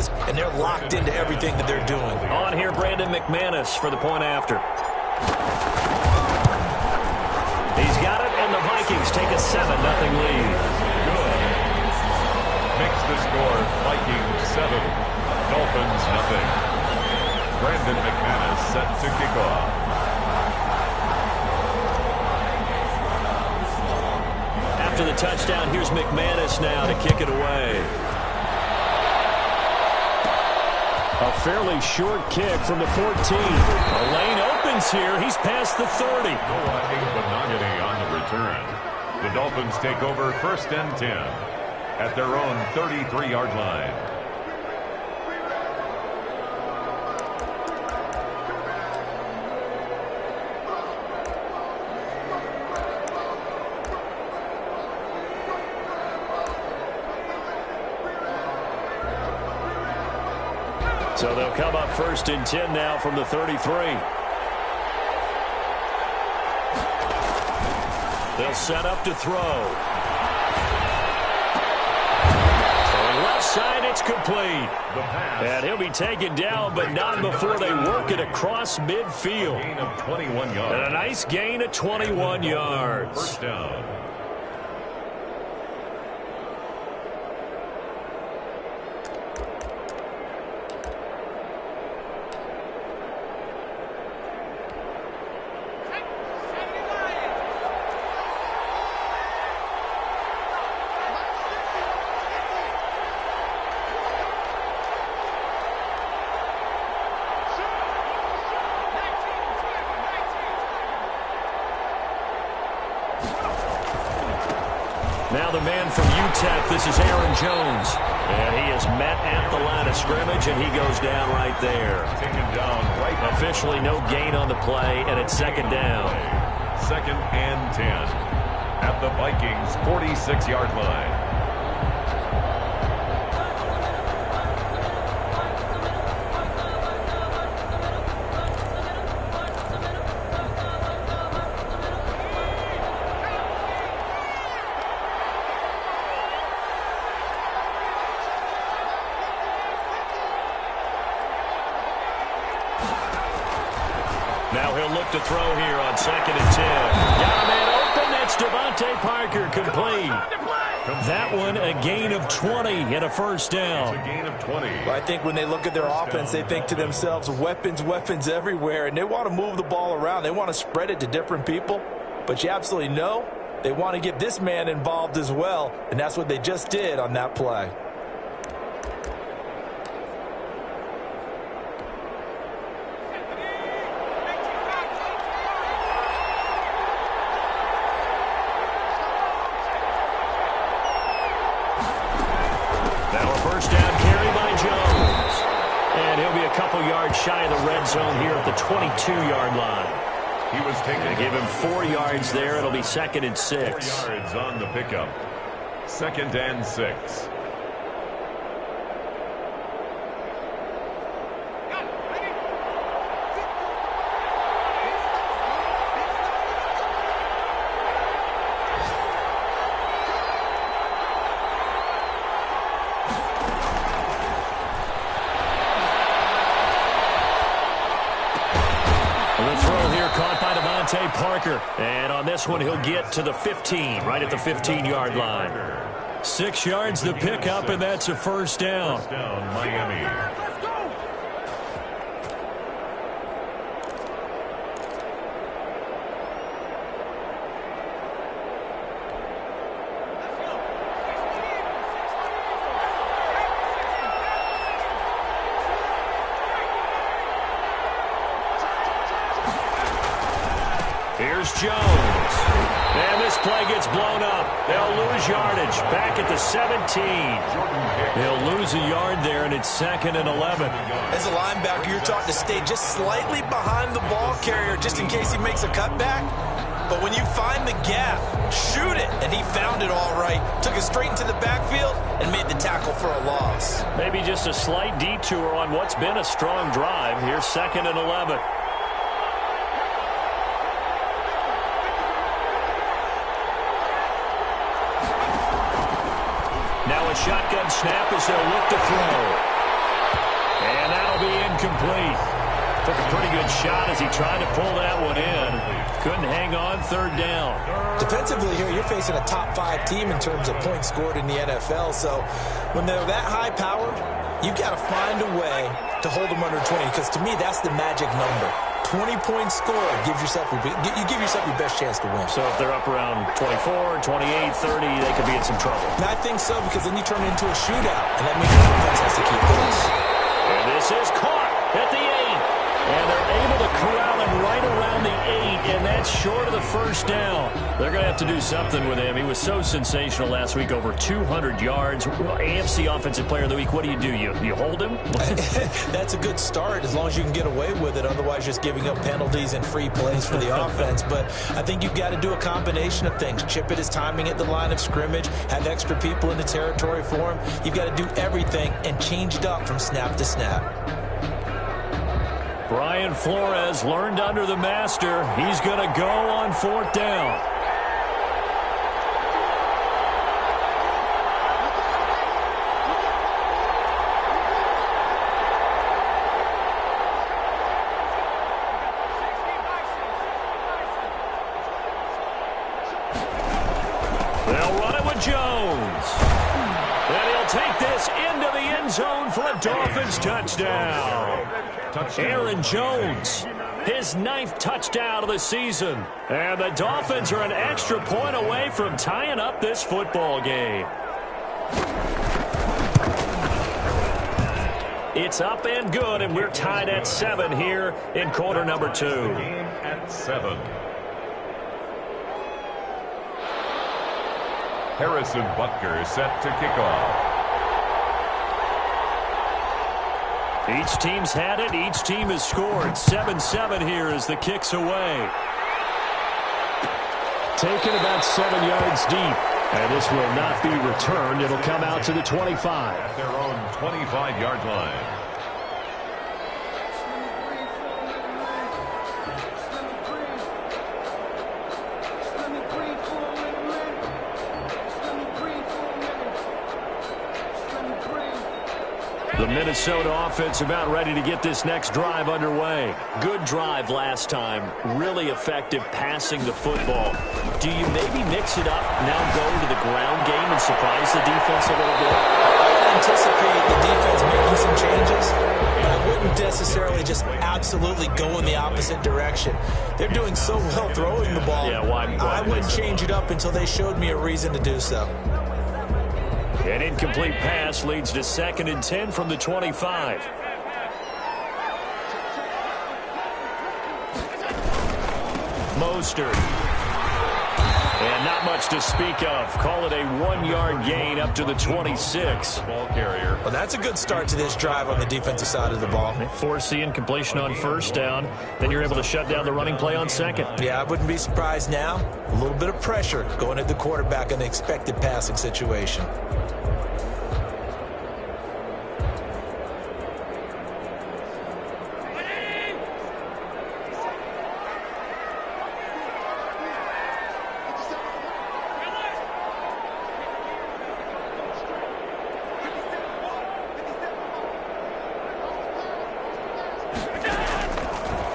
focus, and they're locked into everything that they're doing. On here, Brandon McManus for the point after. He's got it, and the Vikings take a 7-0 lead. Good. Makes the score Vikings 7, Dolphins 0. Brandon McManus set to kick off. After the touchdown, here's McManus now to kick it away. A fairly short kick from the 14. A lane opens here. He's past the 30. Noah Benogany on the return. The Dolphins take over 1st and 10 at their own 33-yard line. So they'll come up 1st and 10 now from the 33. They'll set up to throw. Throwing left side, it's complete. And he'll be taken down, but not before they work it across midfield. Gain of 21 yards. And a nice gain of 21 yards. First down. Now the man from UTEP, this is Aaron Jones. And he is met at the line of scrimmage, and he goes down right there. Taken down right. Officially no gain on the play, and it's 2nd down. 2nd and 10 at the Vikings' 46-yard line. Now he'll look to throw here on 2nd and 10. Got a man open. That's Devontae Parker, complete. That one, a gain of 20 and a 1st down. It's a gain of 20. Well, I think when they look at their offense, they think to themselves, weapons, weapons everywhere, and they want to move the ball around. They want to spread it to different people. But you absolutely know they want to get this man involved as well, and that's what they just did on that play. Shy of the red zone here at the 22-yard line. He was taking. They give him 4 yards there. It'll be 2nd and 6. 4 yards on the pickup. 2nd and 6. Parker, and on this one he'll get to the 15, right at the 15-yard line. 6 yards the pickup, and that's a 1st down. First down, Miami. Here's Jones. And this play gets blown up. They'll lose yardage. Back at the 17. They'll lose a yard there, and it's 2nd and 11. As a linebacker, you're taught to stay just slightly behind the ball carrier just in case he makes a cutback. But when you find the gap, shoot it. And he found it all right. Took it straight into the backfield and made the tackle for a loss. Maybe just a slight detour on what's been a strong drive. Here's 2nd and 11. Now a shotgun snap as they'll look to throw. incomplete. Took a pretty good shot as he tried to pull that one in. Couldn't hang on, third down. Defensively here, you're facing a top 5 team in terms of points scored in the NFL. So when they're that high-powered, you've got to find a way to hold them under 20, because to me, that's the magic number. 20-point score gives yourself you give yourself your best chance to win. So if they're up around 24, 28, 30, they could be in some trouble. And I think so, because then you turn it into a shootout, and that means the defense has to keep pace. And this is caught at the 8. And they're able to corral him right around the 8, and that's short of the first down. They're going to have to do something with him. He was so sensational last week, over 200 yards. AFC Offensive Player of the Week, what do? You hold him? That's a good start, as long as you can get away with it. Otherwise, just giving up penalties and free plays for the offense. But I think you've got to do a combination of things. Chip it his timing at the line of scrimmage, have extra people in the territory for him. You've got to do everything and change it up from snap to snap. Brian Flores learned under the master. He's going to go on 4th down. They'll run it with Jones. And he'll take this into the end zone for a Dolphins touchdown. Aaron Jones, his 9th touchdown of the season. And the Dolphins are an extra point away from tying up this football game. It's up and good, and we're tied at 7 here in quarter number 2. Game at 7. Harrison Butker set to kick off. Each team's had it. Each team has scored. 7-7 here as the kick's away. Taken about 7 yards deep. And this will not be returned. It'll come out to the 25. At their own 25-yard line. The Minnesota offense about ready to get this next drive underway. Good drive last time. Really effective passing the football. Do you maybe mix it up, now go to the ground game and surprise the defense a little bit? I would anticipate the defense making some changes, but I wouldn't necessarily just absolutely go in the opposite direction. They're doing so well throwing the ball. Yeah, why I wouldn't change it up until they showed me a reason to do so. An incomplete pass leads to 2nd and 10 from the 25. Mostert. And not much to speak of. Call it a 1-yard gain up to the 26. Ball carrier. Well, that's a good start to this drive on the defensive side of the ball. They force the incompletion on 1st down. Then you're able to shut down the running play on 2nd. Yeah, I wouldn't be surprised now. A little bit of pressure going at the quarterback in the expected passing situation.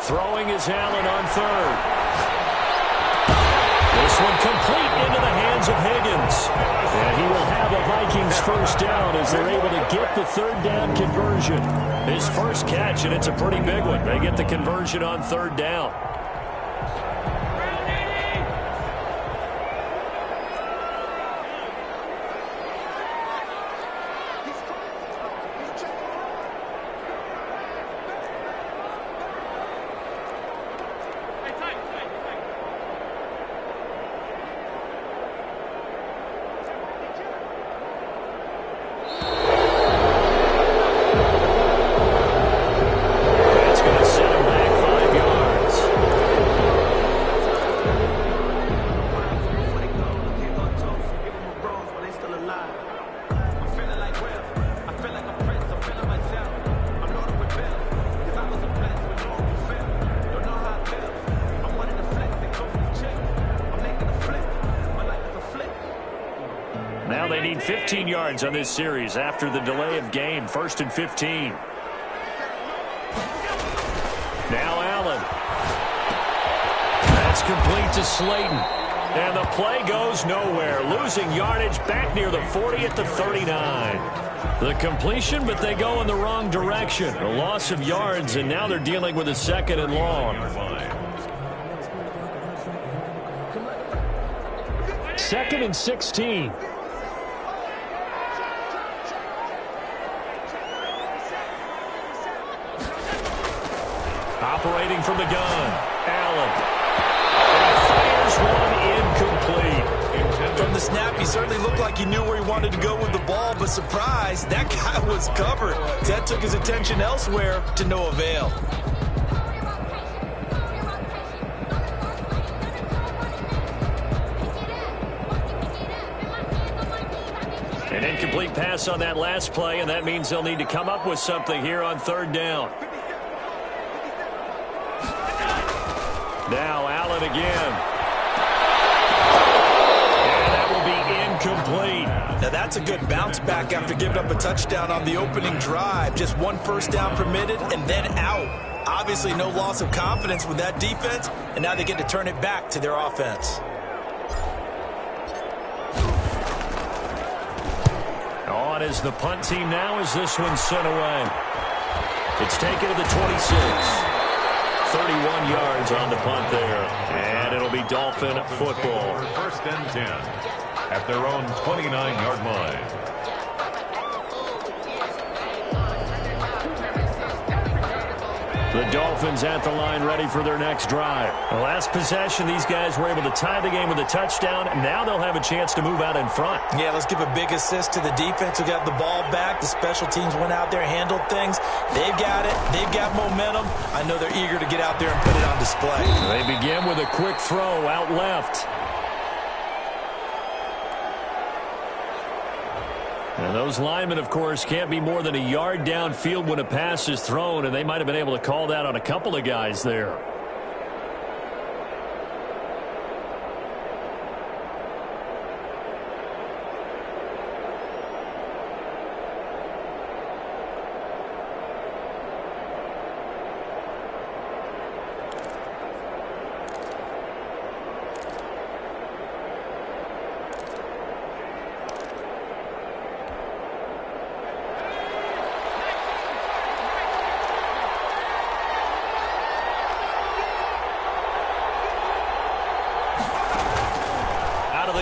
Throwing is Allen on 3rd. This one complete into the hands of Higgins. And he will have a Vikings 1st down as they're able to get the 3rd down conversion. His first catch, and it's a pretty big one. They get the conversion on 3rd down. Now they need 15 yards on this series after the delay of game. 1st and 15. Now Allen. That's complete to Slayton. And the play goes nowhere. Losing yardage back near the 40 at the 39. The completion, but they go in the wrong direction. A loss of yards, and now they're dealing with a 2nd and long. 2nd and 16. Operating from the gun, Allen. And fires one incomplete. From the snap, he certainly looked like he knew where he wanted to go with the ball, but surprise, that guy was covered. That took his attention elsewhere to no avail. An incomplete pass on that last play, and that means they'll need to come up with something here on 3rd down. Now Allen again. And that will be incomplete. Now that's a good bounce back after giving up a touchdown on the opening drive. Just 1 first down permitted and then out. Obviously no loss of confidence with that defense, and now they get to turn it back to their offense. On is the punt team now as this one's sent away. It's taken to the 26. 31 yards on the punt there. And it'll be Dolphin football. 1st and 10 at their own 29-yard line. The Dolphins at the line ready for their next drive. The last possession, these guys were able to tie the game with a touchdown. Now they'll have a chance to move out in front. Yeah, let's give a big assist to the defense who got the ball back. The special teams went out there, handled things. They've got it. They've got momentum. I know they're eager to get out there and put it on display. They begin with a quick throw out left. And those linemen, of course, can't be more than a yard downfield when a pass is thrown, and they might have been able to call that on a couple of guys there.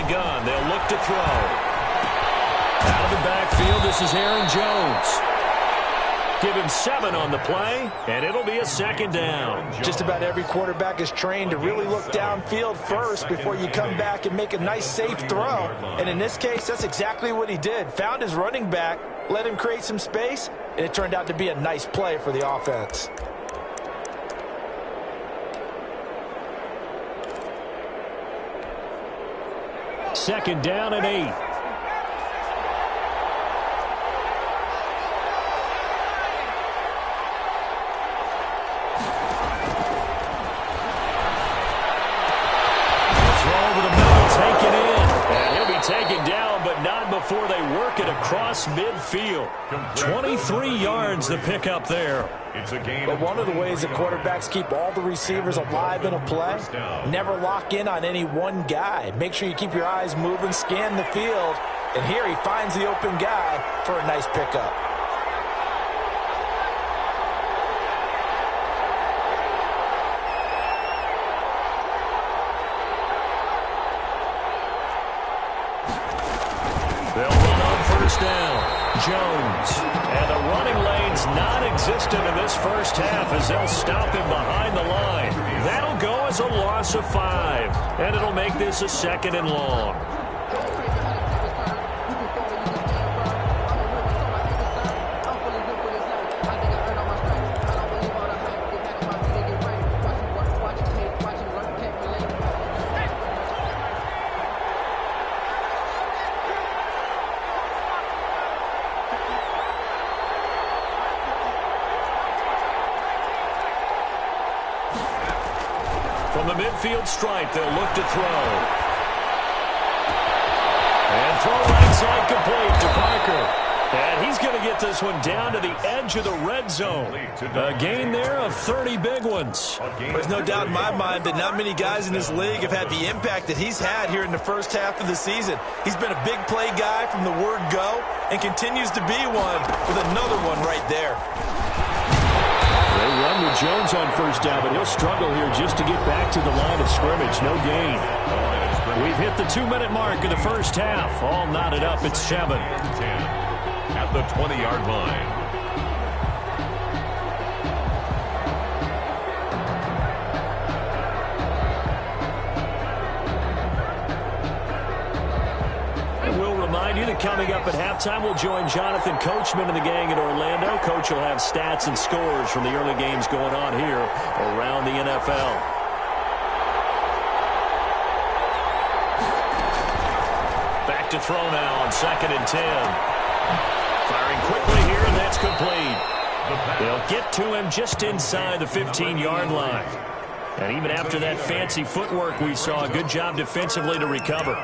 Gun. They'll look to throw. Out of the backfield, this is Aaron Jones. Give him 7 on the play, and it'll be a 2nd down. Just about every quarterback is trained to really look downfield first before you come back and make a nice, safe throw. And in this case, that's exactly what he did. Found his running back, let him create some space, and it turned out to be a nice play for the offense. Second down and 8. Throw over the middle, taken in. And he'll be taken down, but not before they work it across midfield. 23 yards the pickup there. It's a game. But one of the ways that quarterbacks keep all the receivers alive in a play, never lock in on any one guy. Make sure you keep your eyes moving, scan the field, and here he finds the open guy for a nice pickup. They'll run on first down. Jones. And the running lane's non-existent in this first half as they'll stop him behind the line. That'll go as a loss of 5. And it'll make this a 2nd and long. From the midfield stripe, they'll look to throw. And throw right side complete to Parker. And he's going to get this one down to the edge of the red zone. A gain there of 30 big ones. There's no doubt in my mind that not many guys in this league have had the impact that he's had here in the first half of the season. He's been a big play guy from the word go and continues to be one with another one right there. They run with Jones on first down, but he'll struggle here just to get back to the line of scrimmage. No gain. We've hit the 2-minute mark of the first half. All knotted up at 7. At the 20-yard line. And we'll remind you that coming up at halftime, we'll join Jonathan Coachman and the gang in Orlando. Coach will have stats and scores from the early games going on here around the NFL. Back to throw now on 2nd and 10. Firing quickly here, and that's complete. They'll get to him just inside the 15-yard line. And even after that fancy footwork we saw, a good job defensively to recover.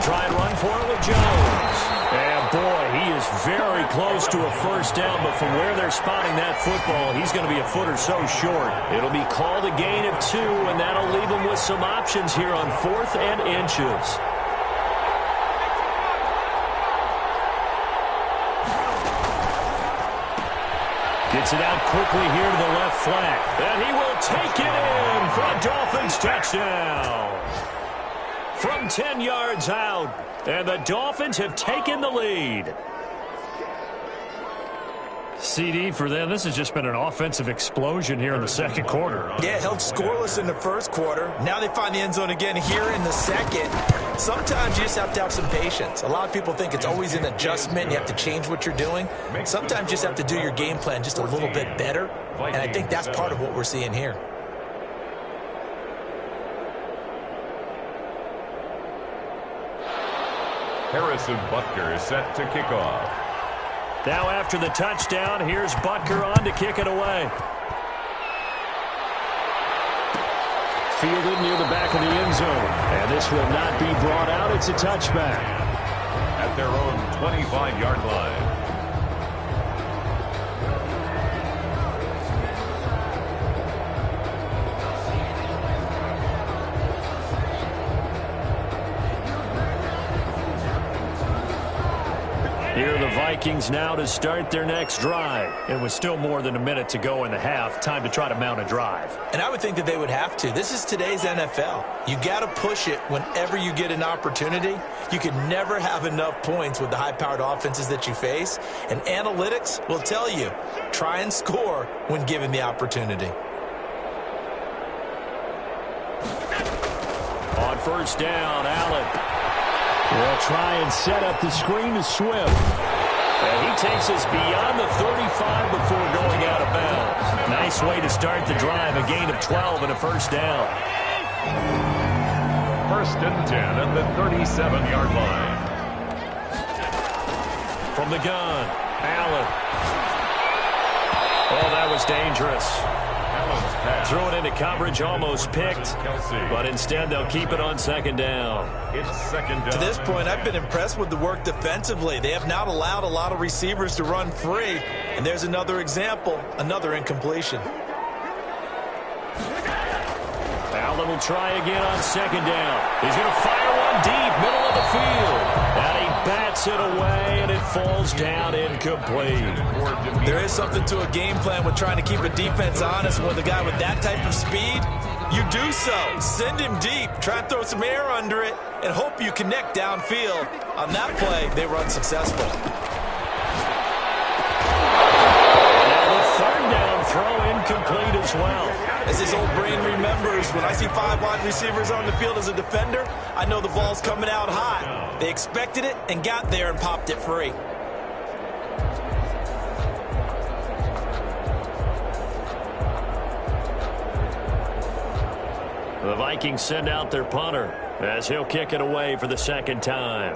Try and run for it with Jones. And boy, he is very close to a first down, but from where they're spotting that football, he's going to be a foot or so short. It'll be called a gain of 2, and that'll leave him with some options here on 4th and inches. Gets it out quickly here to the left flank. And he will take it in for a Dolphins touchdown. From 10 yards out, and the Dolphins have taken the lead. CD for them, this has just been an offensive explosion here in the second quarter. Yeah, held scoreless in the first quarter. Now they find the end zone again here in the second. Sometimes you just have to have some patience. A lot of people think it's always an adjustment. You have to change what you're doing. Sometimes you just have to do your game plan just a little bit better, and I think that's part of what we're seeing here. Harrison Butker is set to kick off. Now after the touchdown, here's Butker on to kick it away. Fielded near the back of the end zone. And this will not be brought out. It's a touchback. At their own 25-yard line. Here are the Vikings now to start their next drive. It was still more than a minute to go in the half. Time to try to mount a drive. And I would think that they would have to. This is today's NFL. You got to push it whenever you get an opportunity. You can never have enough points with the high-powered offenses that you face. And analytics will tell you, try and score when given the opportunity. On first down, Allen. They'll try and set up the screen to Swift. And he takes us beyond the 35 before going out of bounds. Nice way to start the drive. A gain of 12 and a first down. 1st and 10 at the 37-yard line. From the gun, Allen. Oh, that was dangerous. Threw it into coverage, almost picked, but instead they'll keep it on 2nd down. It's 2nd down. To this point, I've been impressed with the work defensively. They have not allowed a lot of receivers to run free. And there's another example, another incompletion. Allen will try again on 2nd down. He's going to fire one deep, middle of the field. And he bats it away, and it falls down incomplete. There is something to a game plan with trying to keep a defense honest. With a guy with that type of speed, you do so. Send him deep, try and throw some air under it, and hope you connect downfield. On that play, they were unsuccessful. Now the 3rd down throw incomplete as well. As his old brain remembers, this. When I see 5 wide receivers on the field as a defender, I know the ball's coming out hot. They expected it and got there and popped it free. The Vikings send out their punter as he'll kick it away for the second time.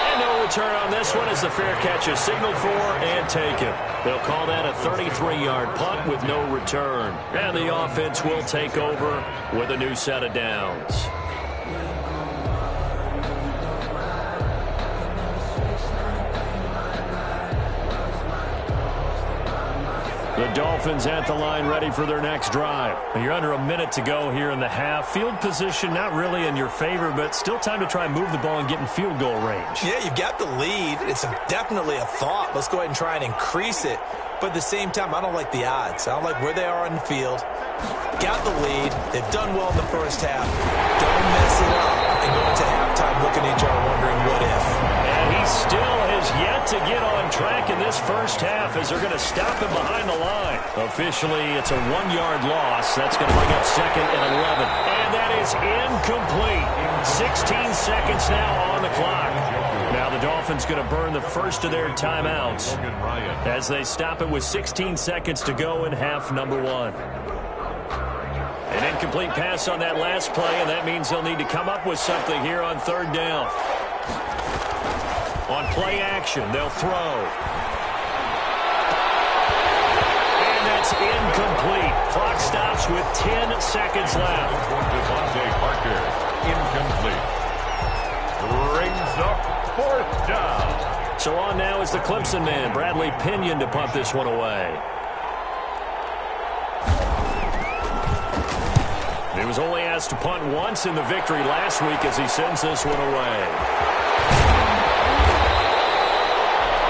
And no return on this one as the fair catch is signaled for and taken. They'll call that a 33-yard punt with no return. And the offense will take over with a new set of downs. The Dolphins at the line ready for their next drive. You're under a minute to go here in the half. Field position not really in your favor, but still time to try and move the ball and get in field goal range. Yeah, you've got the lead. It's definitely a thought. Let's go ahead and try and increase it. But at the same time, I don't like the odds. I don't like where they are on the field. Got the lead. They've done well in the first half. Don't mess it up and go into halftime looking at each other wondering what if. And he still has yet to get on track in this first half as they're going to stop him behind the line. Officially, it's a 1-yard loss. That's going to bring up second and 11. And that is incomplete. 16 seconds now on the clock. Now the Dolphins going to burn the first of their timeouts as they stop it with 16 seconds to go in half number 1. An incomplete pass on that last play, and that means they'll need to come up with something here on third down. On play action, they'll throw. And that's incomplete. Clock stops with 10 seconds left. Devontae Parker, incomplete. Brings up fourth down. So on now is the Clemson man, Bradley Pinion, to punt this one away. He was only asked to punt once in the victory last week as he sends this one away.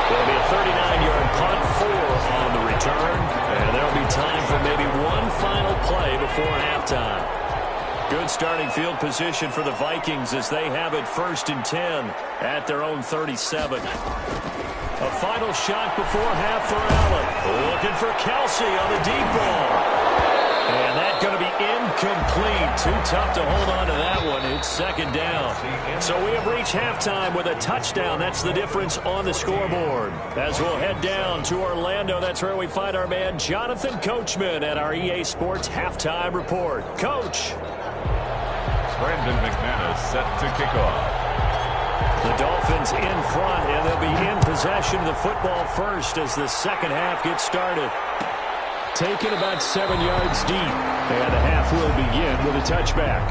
There'll be a 39-yard punt, 4 on the return, and there'll be time for maybe one final play before halftime. Good starting field position for the Vikings as they have it 1st and 10 at their own 37. A final shot before half for Allen. Looking for Kelsey on the deep ball. And that's going to be incomplete. Too tough to hold on to that one. It's second down. So we have reached halftime with a touchdown. That's the difference on the scoreboard. As we'll head down to Orlando, that's where we find our man Jonathan Coachman at our EA Sports Halftime Report. Coach. Brandon McManus set to kick off. The Dolphins in front, and they'll be in possession of the football first as the second half gets started. Taken about 7 yards deep, and the half will begin with a touchback.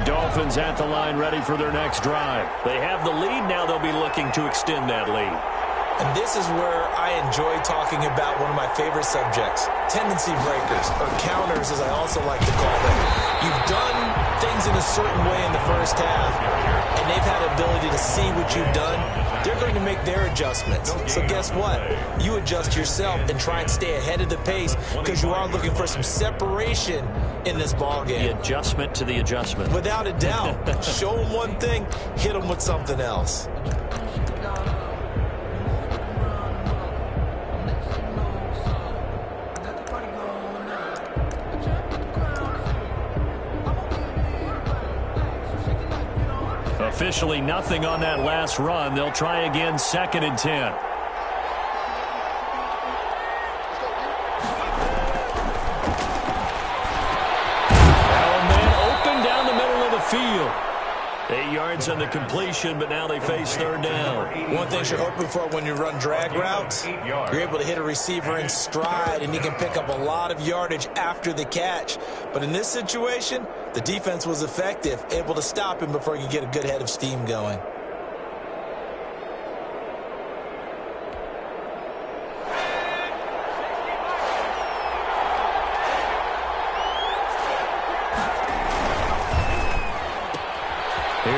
Dolphins at the line ready for their next drive. They have the lead. Now they'll be looking to extend that lead. And this is where I enjoy talking about one of my favorite subjects, tendency breakers, or counters as I also like to call them. You've done things in a certain way in the first half, and they've had the ability to see what you've done. They're going to make their adjustments. So guess what? You adjust yourself and try and stay ahead of the pace because you are looking for some separation in this ball game. The adjustment to the adjustment. Without a doubt. Show them one thing, hit them with something else. Officially nothing on that last run. They'll try again, 2nd and 10. Allen man open down the middle of the field. 8 yards on the completion, but now they face third down. One thing you're hoping for when you run drag routes, you're able to hit a receiver in stride, and he can pick up a lot of yardage after the catch. But in this situation, the defense was effective, able to stop him before he could get a good head of steam going.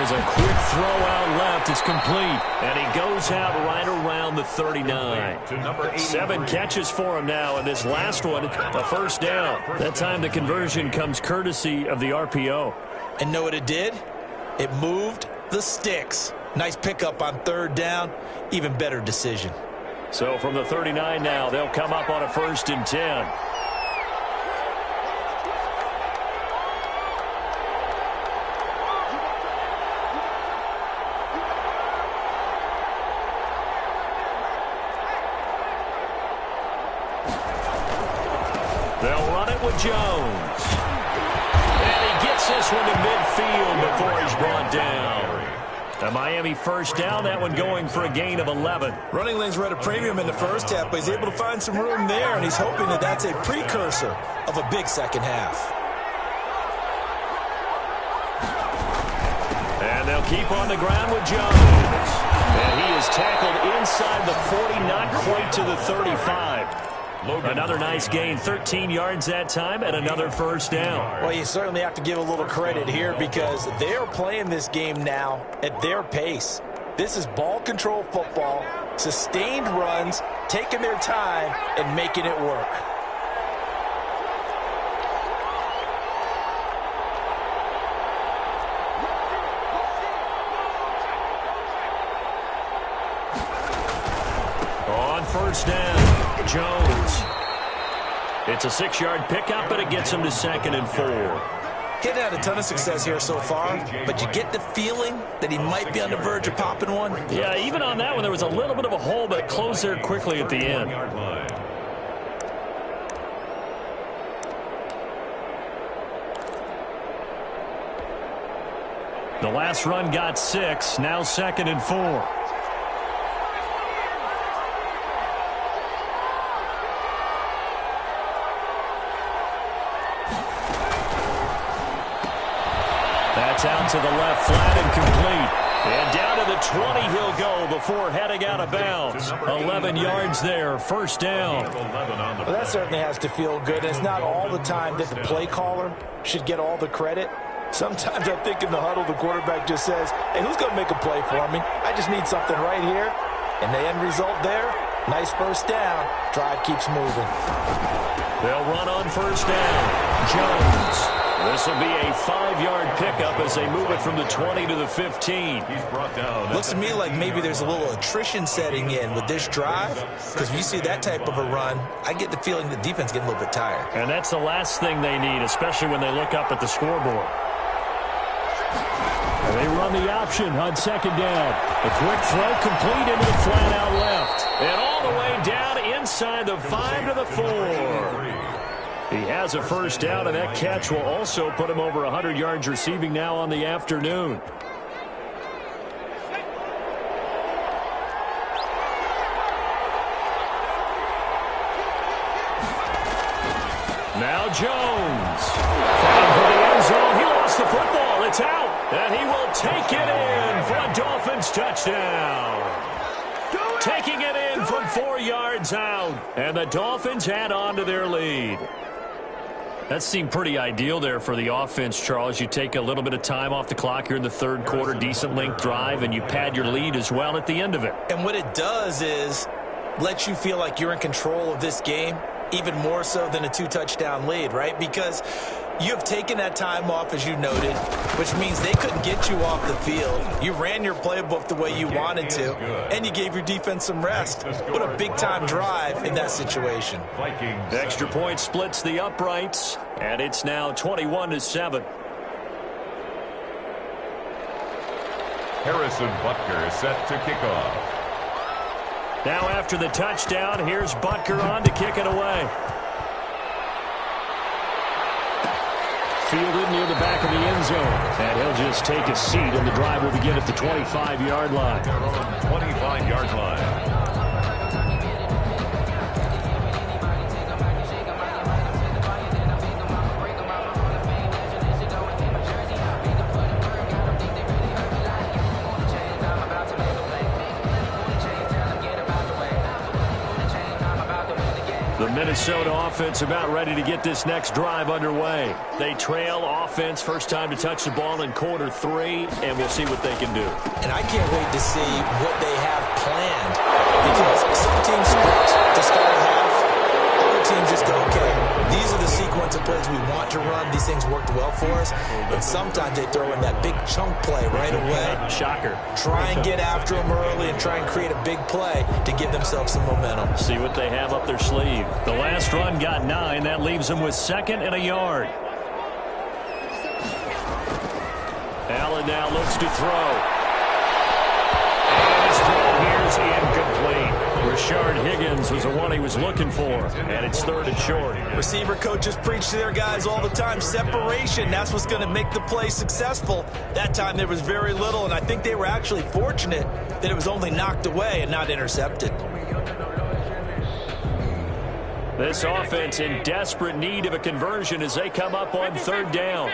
Here's a quick throw out left. It's complete. And he goes out right around the 39. 7 catches for him now, and this last one, a first down. That time the conversion comes courtesy of the RPO. And know what it did? It moved the sticks. Nice pickup on third down. Even better decision. So from the 39 now, they'll come up on a 1st and 10. They'll run it with Jones. And he gets this one to midfield before he's brought down. A Miami first down, that one going for a gain of 11. Running lanes were at a premium in the first half, but he's able to find some room there, and he's hoping that that's a precursor of a big second half. And they'll keep on the ground with Jones. And he is tackled inside the 40, not quite to the 35. Another nice gain, 13 yards that time, and another first down. Well, you certainly have to give a little credit here because they're playing this game now at their pace. This is ball control football, sustained runs, taking their time, and making it work. On first down, Jones. It's a 6-yard pickup, but it gets him to 2nd and 4. He's had a ton of success here so far, but you get the feeling that he might be on the verge of popping one. Yeah, even on that one, there was a little bit of a hole, but it closed there quickly at the end. The last run got 6, now 2nd and 4. That's out to the left, flat and complete. And down to the 20 he'll go before heading out of bounds. 11 yards there, first down. Well, that certainly has to feel good. It's not all the time that the play caller should get all the credit. Sometimes I think in the huddle, the quarterback just says, hey, who's going to make a play for me? I just need something right here. And the end result there, nice first down. Drive keeps moving. They'll run on first down. Jones. This will be a 5-yard pickup as they move it from the 20 to the 15. He's brought down. Looks to me like maybe there's a little attrition setting in with this drive, because when you see that type of a run, I get the feeling the defense getting a little bit tired. And that's the last thing they need, especially when they look up at the scoreboard. And they run the option on 2nd down. A quick throw complete into the flat out left. And all the way down inside the 5 to the 4. He has a first down, and that catch will also put him over 100 yards receiving now on the afternoon. Now Jones. Fighting for the end zone. He lost the football. It's out. And he will take it in for a Dolphins touchdown. Taking it in from 4 yards out. And the Dolphins add on to their lead. That seemed pretty ideal there for the offense, Charles. You take a little bit of time off the clock here in the third quarter, decent length drive, and you pad your lead as well at the end of it. And what it does is let you feel like you're in control of this game, even more so than a 2-touchdown lead, right? Because you have taken that time off, as you noted, which means they couldn't get you off the field. You ran your playbook the way you wanted to, and you gave your defense some rest. What a big-time drive in that situation. The extra point splits the uprights, and it's now 21-7. Harrison Butker is set to kick off. Now after the touchdown, here's Butker on to kick it away. Fielded near the back of the end zone. And he'll just take a seat, and the drive will begin at the 25-yard line. 25-yard line. The Minnesota offense about ready to get this next drive underway. They trail offense, first time to touch the ball in quarter 3, and we'll see what they can do. And I can't wait to see what they have planned, because some teams script to start a half, other teams just go, okay, these are the sequence of plays we want to run. These things worked well for us, and sometimes they throw in that big chunk play right away. Shocker. Try and get after them early and try and create a big play to give themselves some momentum. See what they have up their sleeve. The last run got 9. That leaves them with 2nd and a yard. Allen now looks to throw. And his throw here's incomplete. Rashard Higgins was the one he was looking for, and it's 3rd and short. Receiver coaches preach to their guys all the time. Separation, that's what's going to make the play successful. That time there was very little, and I think they were actually fortunate that it was only knocked away and not intercepted. This offense in desperate need of a conversion as they come up on 3rd down.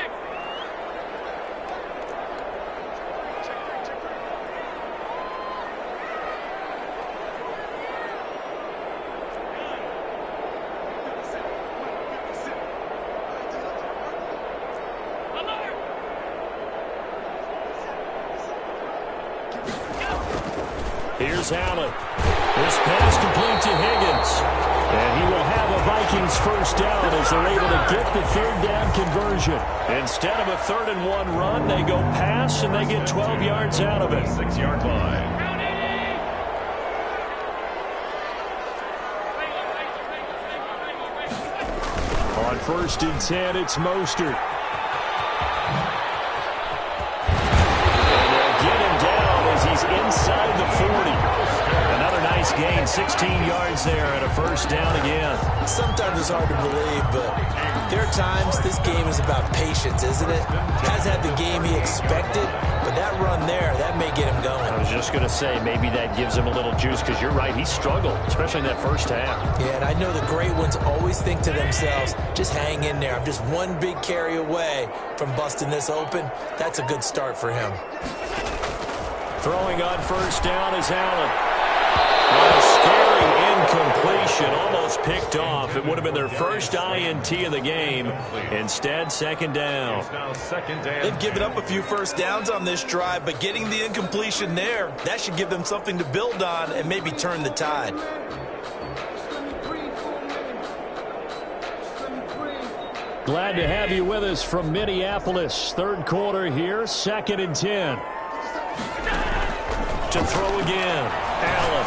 Here's Allen. This pass complete to Higgins. And he will have a Vikings first down as they're able to get the 3rd down conversion. Instead of a 3rd and 1 run, they go pass and they get 12 yards out of it. 6-yard line. On 1st and 10, it's Mostert. Get him down as he's inside the 40. Another nice gain, 16 yards there and a first down again. Sometimes it's hard to believe, but there are times this game is about patience, isn't it? Hasn't had the game he expected, but that run there, that may get him going. I was just going to say, maybe that gives him a little juice, because you're right, he struggled, especially in that first half. Yeah, and I know the great ones always think to themselves, just hang in there. I'm just one big carry away from busting this open. That's a good start for him. Throwing on first down is Allen. A scary incompletion, almost picked off. It would have been their first INT of the game. Instead, 2nd down. They've given up a few first downs on this drive, but getting the incompletion there, that should give them something to build on and maybe turn the tide. Glad to have you with us from Minneapolis. 3rd quarter here, 2nd and 10. To throw again, Allen.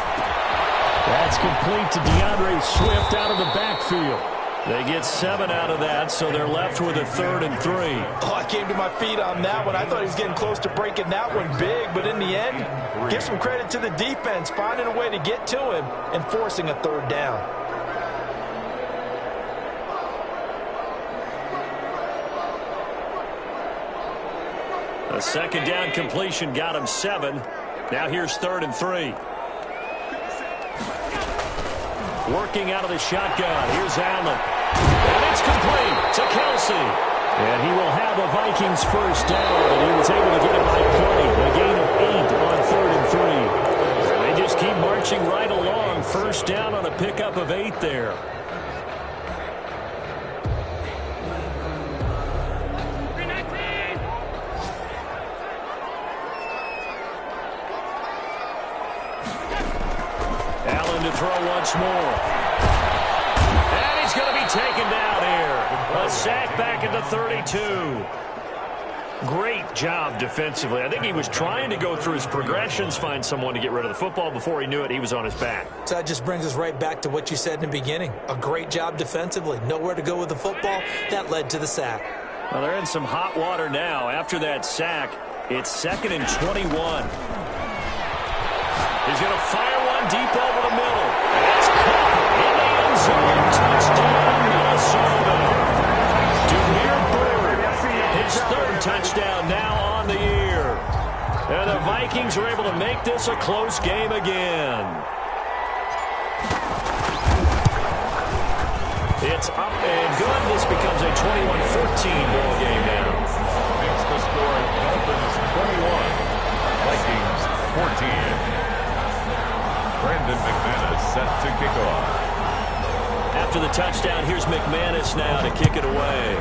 That's complete to DeAndre Swift out of the backfield. They get 7 out of that, so they're left with a 3rd and 3. Oh, I came to my feet on that one. I thought he was getting close to breaking that one big, but in the end, give some credit to the defense, finding a way to get to him and forcing a 3rd down. A 2nd down completion got him 7. Now here's 3rd and 3. Working out of the shotgun. Here's Allen. And it's complete to Kelsey. And he will have a Vikings first down. And he was able to get it by plenty. A gain of 8 on 3rd and 3. They just keep marching right along. First down on a pickup of 8 there. To throw once more. And he's going to be taken down here. A sack back at the 32. Great job defensively. I think he was trying to go through his progressions, find someone to get rid of the football. Before he knew it, he was on his back. So that just brings us right back to what you said in the beginning. A great job defensively. Nowhere to go with the football. That led to the sack. Well, they're in some hot water now. After that sack, it's 2nd and 21. He's going to fire one deep over the middle. It's caught in the end zone. Touchdown, Minnesota. Damiere Byrd, his 3rd touchdown now on the year. And the Vikings are able to make this a close game again. It's up and good. This becomes a 21-14 ball game now. Makes the score Dolphins 21, Vikings 14. Brandon McManus set to kick off. After after the touchdown, here's McManus now to kick it away.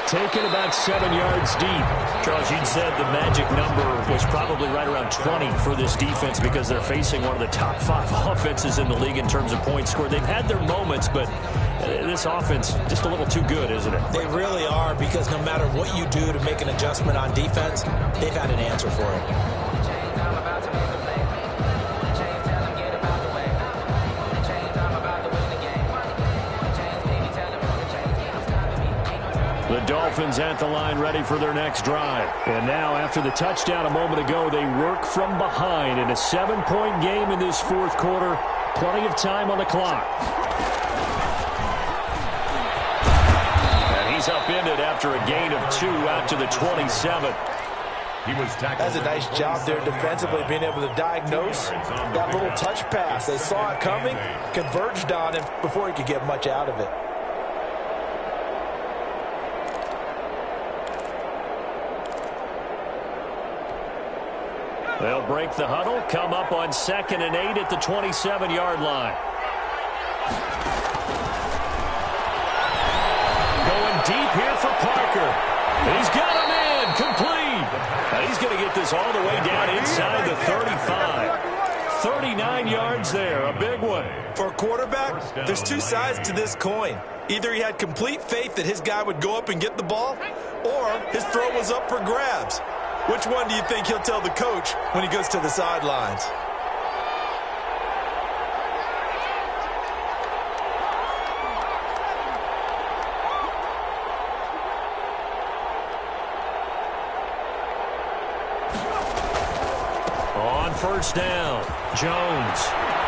Taken about 7 yards deep. Charles, you'd said the magic number was probably right around 20 for this defense because they're facing one of the top 5 offenses in the league in terms of points scored. They've had their moments, but this offense just a little too good, isn't it? They really are, because no matter what you do to make an adjustment on defense, they've had an answer for it. The Dolphins at the line ready for their next drive. And now after the touchdown a moment ago, they work from behind in a 7-point game in this fourth quarter. Plenty of time on the clock. And he's upended after a gain of 2 out to the 27. That's a nice job there defensively, being able to diagnose that little touch pass. They saw it coming, converged on him before he could get much out of it. They'll break the huddle, come up on 2nd and 8 at the 27-yard line. Going deep here for Parker. He's got him in, complete. And he's going to get this all the way down inside the 35. 39 yards there, a big one. For a quarterback, there's 2 sides to this coin. Either he had complete faith that his guy would go up and get the ball, or his throw was up for grabs. Which one do you think he'll tell the coach when he goes to the sidelines? On first down, Jones.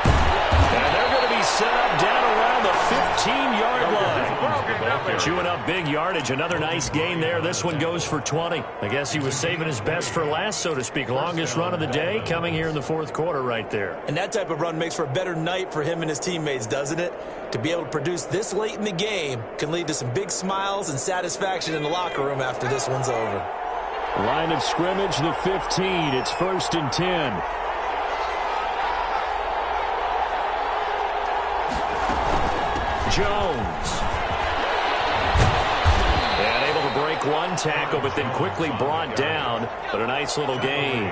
And they're going to be set up down around the 15-yard line. Chewing up big yardage. Another nice gain there. This one goes for 20. I guess he was saving his best for last, so to speak. Longest run of the day coming here in the fourth quarter right there. And that type of run makes for a better night for him and his teammates, doesn't it? To be able to produce this late in the game can lead to some big smiles and satisfaction in the locker room after this one's over. Line of scrimmage, the 15. It's 1st and 10. Jones. And able to break one tackle, but then quickly brought down. But a nice little gain.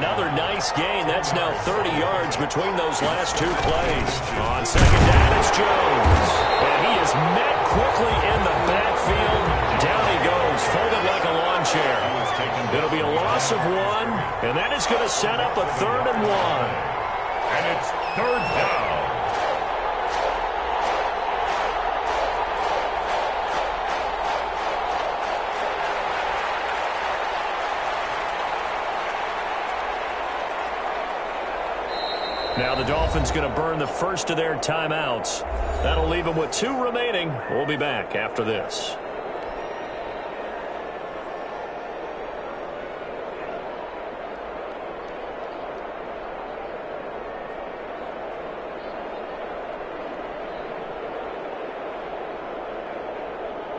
Another nice gain. That's now 30 yards between those last 2 plays. On 2nd down, it's Jones. And he is met quickly in the backfield. Down he goes, folded like a lawn chair. It'll be a loss of 1, and that is going to set up a 3rd and 1. And it's 3rd down. Now the Dolphins going to burn the first of their timeouts. That'll leave them with 2 remaining. We'll be back after this.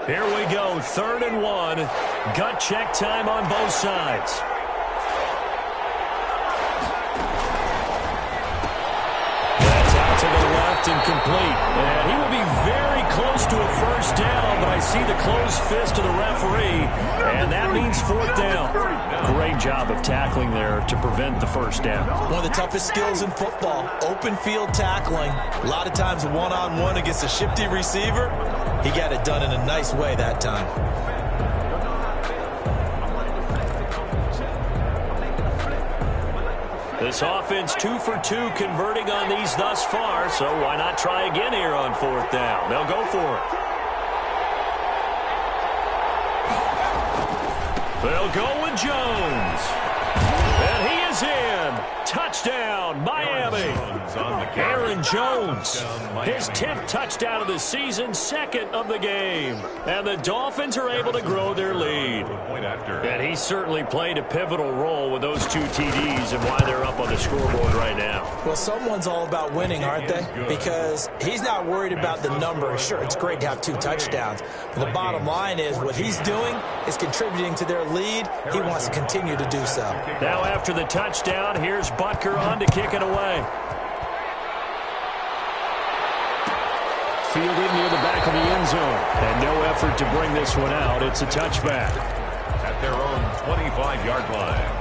Here we go, 3rd and 1. Gut check time on both sides. To the left and complete. And he will be very close to a first down, but I see the closed fist of the referee, and that means 4th down. Great job of tackling there to prevent the first down. One of the toughest skills in football, open field tackling. A lot of times one-on-one against a shifty receiver. He got it done in a nice way that time. This offense 2 for 2 converting on these thus far, so why not try again here on 4th down? They'll go for it. They'll go with Jones. And he is in. Touchdown, Miami. Aaron Jones, his 10th touchdown of the season, 2nd of the game. And the Dolphins are able to grow their lead. And he certainly played a pivotal role with those 2 TDs and why they're up on the scoreboard right now. Well, someone's all about winning, aren't they? Because he's not worried about the number. Sure, it's great to have 2 touchdowns. But the bottom line is what he's doing is contributing to their lead. He wants to continue to do so. Now after the touchdown, here's Butker on to kick it away. fielded near the back of the end zone. And no effort to bring this one out. It's a touchback. At their own 25-yard line.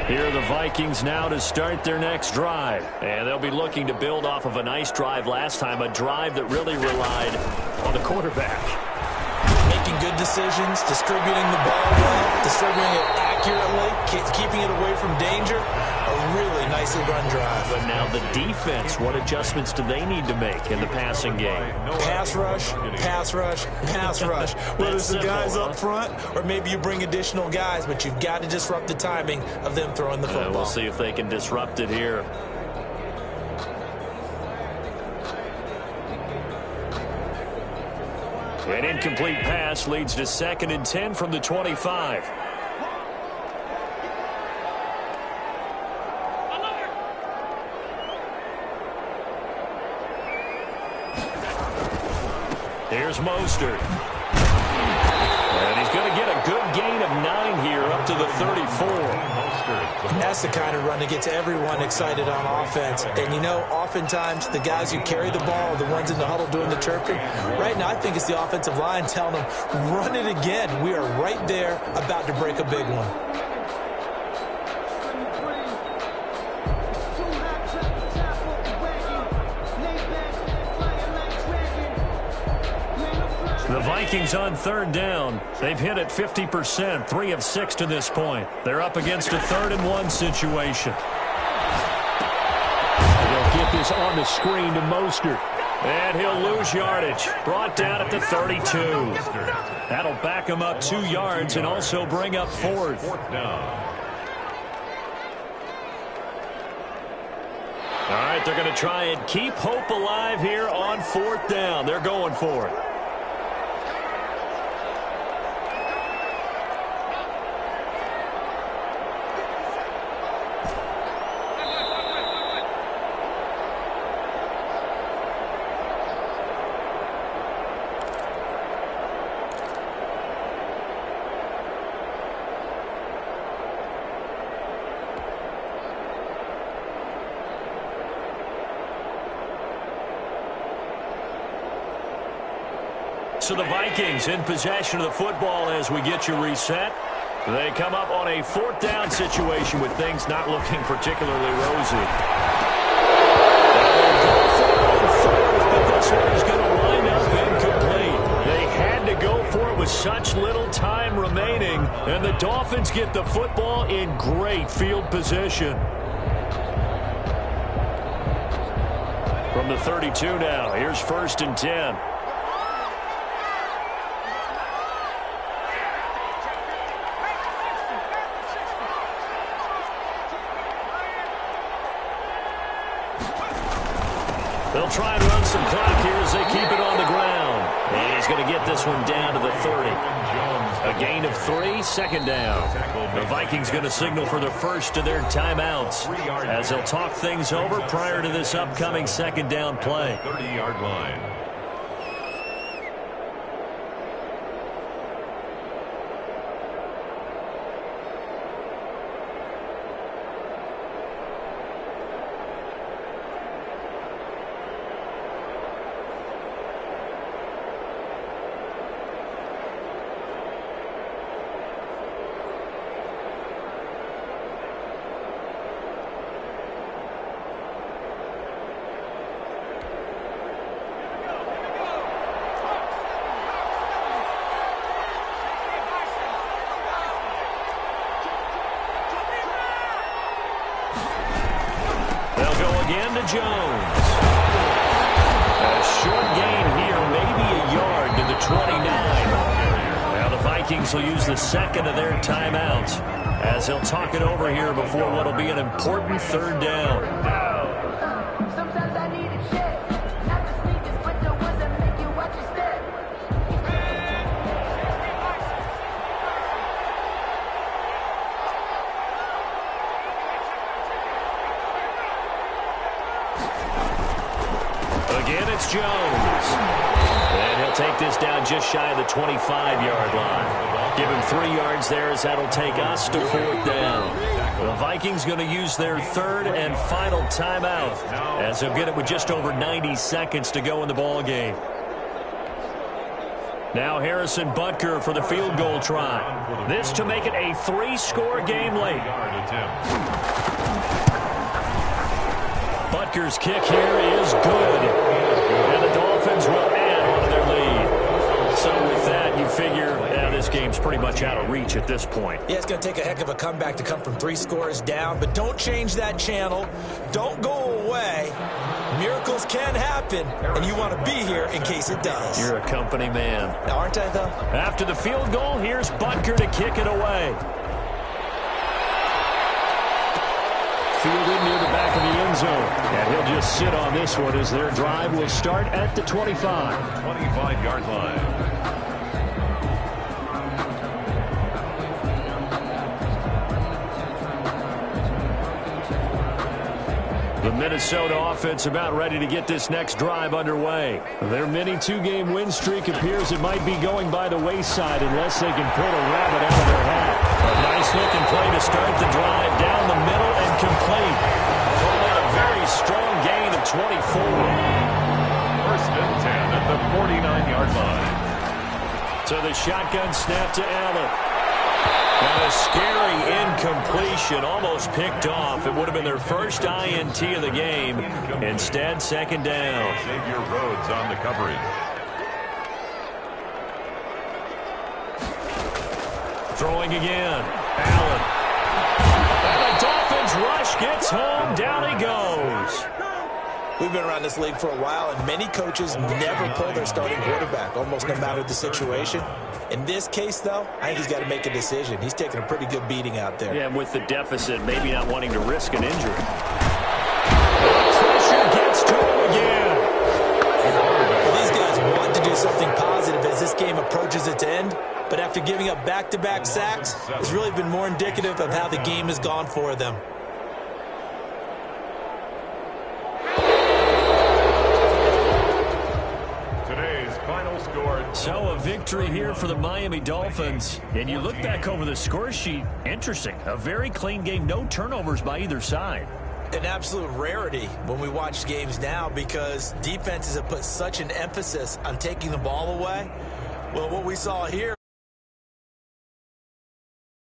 Here are the Vikings now to start their next drive. And they'll be looking to build off of a nice drive last time, a drive that really relied on the quarterback. Making good decisions, distributing the ball well, distributing it accurately, keeping it away from danger. A really nicely run drive. But now the defense, what adjustments do they need to make in the passing game? Pass rush, pass rush, pass rush. Whether it's the guys up front or maybe you bring additional guys, but you've got to disrupt the timing of them throwing the football. We'll see if they can disrupt it here. An incomplete pass leads to 2nd and 10 from the 25. Here's Mostert. And he's going to get a good gain of 9 here up to the 34. That's the kind of run that gets everyone excited on offense. And, you know, oftentimes the guys who carry the ball are the ones in the huddle doing the chirping. Right now, I think it's the offensive line telling them, run it again. We are right there about to break a big one. The Vikings on 3rd down. They've hit it 50%, 3 of 6 to this point. They're up against a 3rd and 1 situation. They'll get this on the screen to Mostert. And he'll lose yardage. Brought down at the 32. That'll back him up 2 yards and also bring up 4th. 4th down. All right, they're going to try and keep hope alive here on 4th down. They're going for it. So the Vikings in possession of the football as we get you reset. They come up on a 4th down situation with things not looking particularly rosy. But this one is going to wind up incomplete. They had to go for it with such little time remaining, and the Dolphins get the football in great field position. From the 32 now, here's 1st and 10. They'll try and run some clock here as they keep it on the ground. And he's going to get this one down to the 30. A gain of 3, 2nd down. The Vikings going to signal for the first of their timeouts as they'll talk things over prior to this upcoming 2nd down play. 30-yard line. Again to Jones. A short gain here, maybe a yard to the 29. Now the Vikings will use the 2nd of their timeouts as they'll talk it over here before what will be an important 3rd down. It's Jones. And he'll take this down just shy of the 25-yard line. Give him 3 yards there as that'll take us to 4th down. The Vikings going to use their 3rd and final timeout as they'll get it with just over 90 seconds to go in the ball game. Now Harrison Butker for the field goal try. This to make it a 3-score game late. Butker's kick here is good. And the Dolphins will add on to their lead. So with that, you figure this game's pretty much out of reach at this point. Yeah, it's going to take a heck of a comeback to come from 3 scores down, but don't change that channel. Don't go away. Miracles can happen, and you want to be here in case it does. You're a company man. Aren't I, though? After the field goal, here's Butker to kick it away. Fielded near the back of the end zone. And he'll just sit on this one as their drive will start at the 25. 25-yard line. The Minnesota offense about ready to get this next drive underway. Their mini 2-game win streak appears it might be going by the wayside unless they can pull a rabbit out of their hat. A nice-looking play to start the drive down the middle and complete. Pulling a very strong gain of 24. 1st and 10 at the 49-yard line. So the shotgun snap to Allen. And a scary incompletion, almost picked off. It would have been their first INT of the game. Instead, 2nd down. Xavier Rhodes on the coverage. Throwing again. Allen. And the Dolphins rush gets home. Down he goes. We've been around this league for a while, and many coaches never pull their starting quarterback, almost no matter the situation. In this case, though, I think he's got to make a decision. He's taking a pretty good beating out there. Yeah, with the deficit, maybe not wanting to risk an injury. Pressure gets to him again. Well, these guys want to do something positive as this game approaches its end, but after giving up back-to-back sacks, it's really been more indicative of how the game has gone for them. So a victory here for the Miami Dolphins. And you look back over the score sheet, interesting. A very clean game, no turnovers by either side. An absolute rarity when we watch games now because defenses have put such an emphasis on taking the ball away. Well, what we saw here